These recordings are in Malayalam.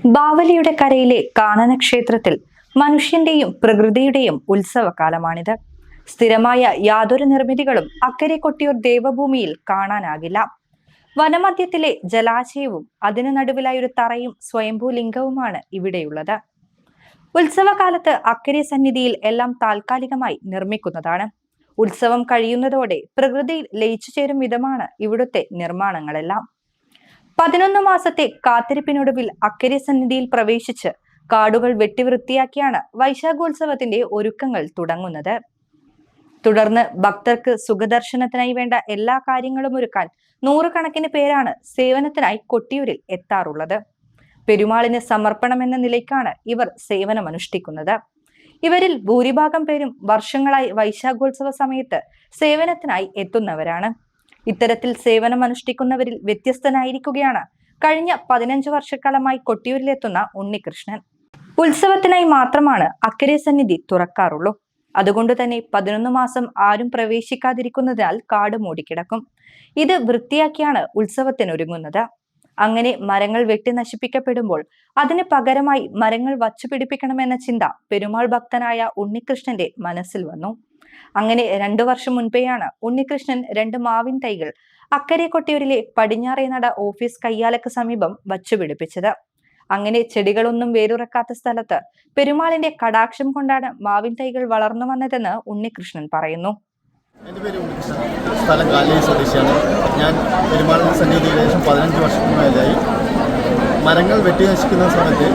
ബാവലിയുടെ കരയിലെ കാനന ക്ഷേത്രത്തിൽ മനുഷ്യന്റെയും പ്രകൃതിയുടെയും ഉത്സവകാലമാണിത്. സ്ഥിരമായ യാതൊരു നിർമ്മിതികളും അക്കരെ കൊട്ടിയൂർ ദേവഭൂമിയിൽ കാണാനാകില്ല. വനമധ്യത്തിലെ ജലാശയവും അതിനു നടുവിലായ ഒരു തറയും സ്വയംഭൂ ലിംഗവുമാണ് ഇവിടെയുള്ളത്. ഉത്സവകാലത്ത് അക്കരെ സന്നിധിയിൽ എല്ലാം താൽക്കാലികമായി നിർമ്മിക്കുന്നതാണ്. ഉത്സവം കഴിയുന്നതോടെ പ്രകൃതിയിൽ ലയിച്ചു ചേരും വിധമാണ് ഇവിടുത്തെ നിർമ്മാണങ്ങളെല്ലാം. 11 മാസത്തെ കാത്തിരിപ്പിനൊടുവിൽ അക്കരെ സന്നിധിയിൽ പ്രവേശിച്ച് കാടുകൾ വെട്ടിവൃത്തിയാക്കിയാണ് വൈശാഖോത്സവത്തിന്റെ ഒരുക്കങ്ങൾ തുടങ്ങുന്നത്. തുടർന്ന് ഭക്തർക്ക് സുഖദർശനത്തിനായി വേണ്ട എല്ലാ കാര്യങ്ങളും ഒരുക്കാൻ നൂറുകണക്കിന് പേരാണ് സേവനത്തിനായി കൊട്ടിയൂരിൽ എത്താറുള്ളത്. പെരുമാളിന് സമർപ്പണം എന്ന നിലയ്ക്കാണ് ഇവർ സേവനമനുഷ്ഠിക്കുന്നത്. ഇവരിൽ ഭൂരിഭാഗം പേരും വർഷങ്ങളായി വൈശാഖോത്സവ സമയത്ത് സേവനത്തിനായി എത്തുന്നവരാണ്. ഇത്തരത്തിൽ സേവനം അനുഷ്ഠിക്കുന്നവരിൽ വ്യത്യസ്തനായിരിക്കുകയാണ് കഴിഞ്ഞ 15 വർഷക്കാലമായി കൊട്ടിയൂരിലെത്തുന്ന ഉണ്ണികൃഷ്ണൻ. ഉത്സവത്തിനായി മാത്രമാണ് അക്കരെ സന്നിധി തുറക്കാറുള്ളൂ. അതുകൊണ്ട് തന്നെ 11 മാസം ആരും പ്രവേശിക്കാതിരിക്കുന്നതിനാൽ കാട് മൂടിക്കിടക്കും. ഇത് വൃത്തിയാക്കിയാണ് ഉത്സവത്തിനൊരുങ്ങുന്നത്. അങ്ങനെ മരങ്ങൾ വെട്ടി നശിപ്പിക്കപ്പെടുമ്പോൾ അതിന് പകരമായി മരങ്ങൾ വച്ചുപിടിപ്പിക്കണമെന്ന ചിന്ത പെരുമാൾ ഭക്തനായ ഉണ്ണികൃഷ്ണന്റെ മനസ്സിൽ വന്നു. അങ്ങനെ 2 വർഷം മുൻപെയാണ് ഉണ്ണികൃഷ്ണൻ 2 മാവിൻ തൈകൾ അക്കരെ കൊട്ടിയൂരിലെ പടിഞ്ഞാറേ നട ഓഫീസ് കയ്യാലക്ക് സമീപം വച്ചുപിടിപ്പിച്ചത്. അങ്ങനെ ചെടികളൊന്നും വേരുറക്കാത്ത സ്ഥലത്ത് പെരുമാളിന്റെ കടാക്ഷം കൊണ്ടാണ് മാവിൻ തൈകൾ വളർന്നു വന്നതെന്ന് ഉണ്ണികൃഷ്ണൻ പറയുന്നു. എൻ്റെ പേര് ഉണ്ണികൃഷ്ണൻ, സ്ഥലം കാലി സ്വദേശിയാണ്. ഞാൻ പെരുമാളിൻ്റെ സന്നിധിയിൽ ഏകദേശം 15 വർഷത്തിന് മേലായി. മരങ്ങൾ വെട്ടി നശിക്കുന്ന സമയത്ത്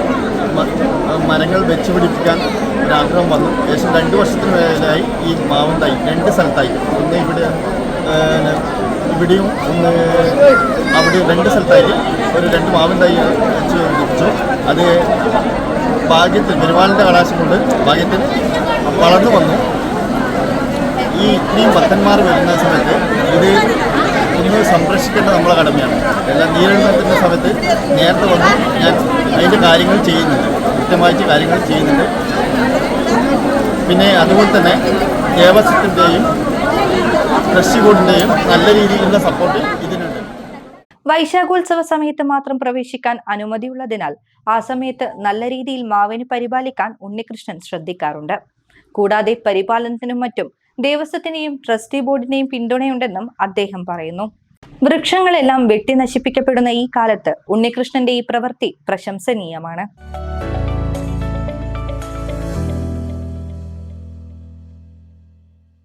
മരങ്ങൾ വെച്ച് പിടിപ്പിക്കാൻ ഒരാഗ്രഹം വന്നു. ഏകദേശം 2 വർഷത്തിന് മേലായി ഈ മാവും തൈ 2 സ്ഥലത്തായി, ഒന്ന് ഇവിടെയും ഒന്ന് അവിടെ 2 സ്ഥലത്തായി ഒരു 2 മാവിൻ തൈ വെച്ച് പിടിപ്പിച്ചു. അത് ഭാഗ്യത്തിൽ പെരുമാളിൻ്റെ കടാക്ഷം കൊണ്ട് ഭാഗ്യത്തിൽ വളർന്നു വന്നു. ഇനിയും ഭക്തന്മാർ വരുന്ന സമയത്ത് ഇത് ഇനി സംരക്ഷിക്കേണ്ടത് നമ്മളെ കടമയാണ്. എല്ലാം നീരെഴുന്നേൽക്കുന്ന സമയത്ത് നേരത്തെ വന്ന് ഞാൻ അതിൻ്റെ കാര്യങ്ങൾ ചെയ്യുന്നുണ്ട്, കൃത്യമായിട്ട് കാര്യങ്ങൾ ചെയ്യുന്നുണ്ട്. പിന്നെ അതുപോലെ തന്നെ ദേവസ്വത്തിൻ്റെയും കൃഷി ബോർഡിൻ്റെയും നല്ല രീതിയിലുള്ള സപ്പോർട്ട് ഇതിനുണ്ട്. വൈശാഖോത്സവ സമയത്ത് മാത്രം പ്രവേശിക്കാൻ അനുമതിയുള്ളതിനാൽ ആ സമയത്ത് നല്ല രീതിയിൽ മാവിനെ പരിപാലിക്കാൻ ഉണ്ണികൃഷ്ണൻ ശ്രദ്ധിക്കാറുണ്ട്. കൂടാതെ പരിപാലനത്തിനും മറ്റും ദേവസ്വത്തിനെയും ട്രസ്റ്റി ബോർഡിനെയും പിന്തുണയുണ്ടെന്നും അദ്ദേഹം പറയുന്നു. വൃക്ഷങ്ങളെല്ലാം വെട്ടി നശിപ്പിക്കപ്പെടുന്ന ഈ കാലത്ത് ഉണ്ണികൃഷ്ണന്റെ ഈ പ്രവൃത്തി പ്രശംസനീയമാണ്.